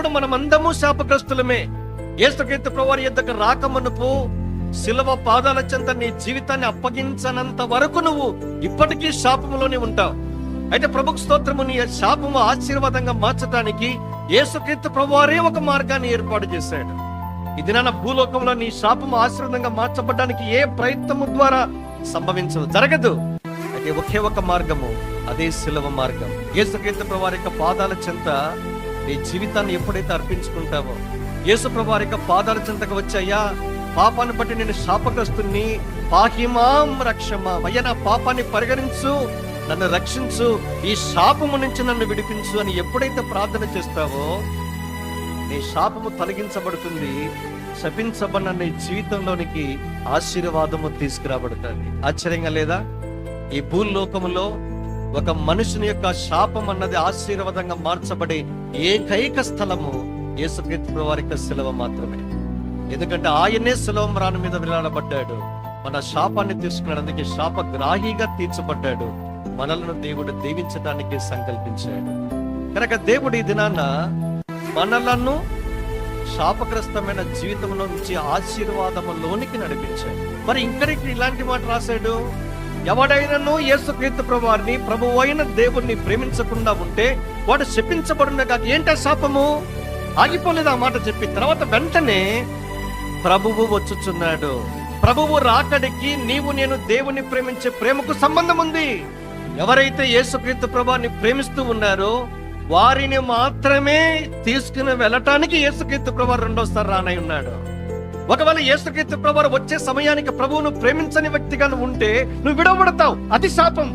ఇప్పుడు మనమందము శాపగ్రస్తులమే. యేసుక్రీస్తు ప్రభువారి యొద్దకు రాకమునుపు శిలువ పాదాల చెంత నీ జీవితాన్ని అప్పగించనంత వరకు నువ్వు ఇప్పటికీ శాపములోనే ఉంటావు. అయితే ప్రభుకు స్తోత్రము, నీ శాపము ఆశీర్వాదంగా మార్చడానికి యేసుక్రీస్తు ప్రభువారే ఒక మార్గాన్ని ఏర్పాటు చేశాడు. ఇది నా భూలోకంలో నీ శాపము ఆశీర్వాదంగా మార్చబడడానికి ఏ ప్రయత్నము ద్వారా సంభవించదు, జరగదు. అయితే ఒకే ఒక మార్గము, అదే శిలువ మార్గం. యేసుక్రీస్తు ప్రభువారి యొక్క పాదాల చెంత నీ జీవితాన్ని ఎప్పుడైతే అర్పించుకుంటావో, యేసు ప్రభువారి యొక్క పాదాల చెంతకు వచ్చాయా, పాపాన్ని బట్టి నేను శాపగ్రస్తుని, పాహిమాం రక్షమా, అయ్యా నా పాపాన్ని పరిగణించు, నన్ను రక్షించు, ఈ శాపము నుంచి నన్ను విడిపించు అని ఎప్పుడైతే ప్రార్థన చేస్తావో నీ శాపము తొలగించబడుతుంది. శపించబడిన నీ జీవితంలోనికి ఆశీర్వాదము తీసుకురాబడుతుంది. ఆశ్చర్యంగా లేదా? ఈ భూలోకములో ఒక మనుషుని యొక్క శాపం అన్నది ఆశీర్వాదంగా మార్చబడే ఏకైక స్థలము యేసుక్రీస్తు ప్రభువారి యొక్క శిలువ మాత్రమే. ఎందుకంటే ఆయనే శిలువ మ్రాను మీద వేలాడబడ్డాడు, మన శాపాన్ని తీసుకున్నాడు. అందుకే శాపగ్రాహిగా తీర్చబడ్డాడు. మనలను దేవుడు దీవించడానికి సంకల్పించాడు. కనుక దేవుడు ఈ దినాన మనలను శాపగ్రస్తమైన జీవితంలో నుంచి ఆశీర్వాదములోనికి నడిపించాడు. మరి ఇంకరికి ఇలాంటి మాట రాశాడు, ఎవడైనను యేసుక్రీస్తు ప్రభువారిని, ప్రభువు అయిన దేవుణ్ణి ప్రేమించకుండా ఉంటే వాడు శపించబడును కాక. ఏంటో శాపము? ఆగిపోలేదు ఆ మాట చెప్పి. తర్వాత వెంటనే ప్రభువు వచ్చుచున్నాడు. ప్రభువు రాకడికి నీవు నేను దేవుని ప్రేమించే ప్రేమకు సంబంధం ఉంది. ఎవరైతే యేసుక్రీస్తు ప్రభువారిని ప్రేమిస్తూ ఉన్నారో వారిని మాత్రమే తీసుకుని వెళ్ళటానికి యేసుక్రీస్తు ప్రభువారు రెండోసారి రానై ఉన్నాడు. ఒకవేళ యేసుక్రీస్తు ప్రభువారు వచ్చే సమయానికి ప్రభువును ప్రేమించని వ్యక్తిగా నువ్వు ఉంటే నువ్వు విడవబడతావు. అది శాపం.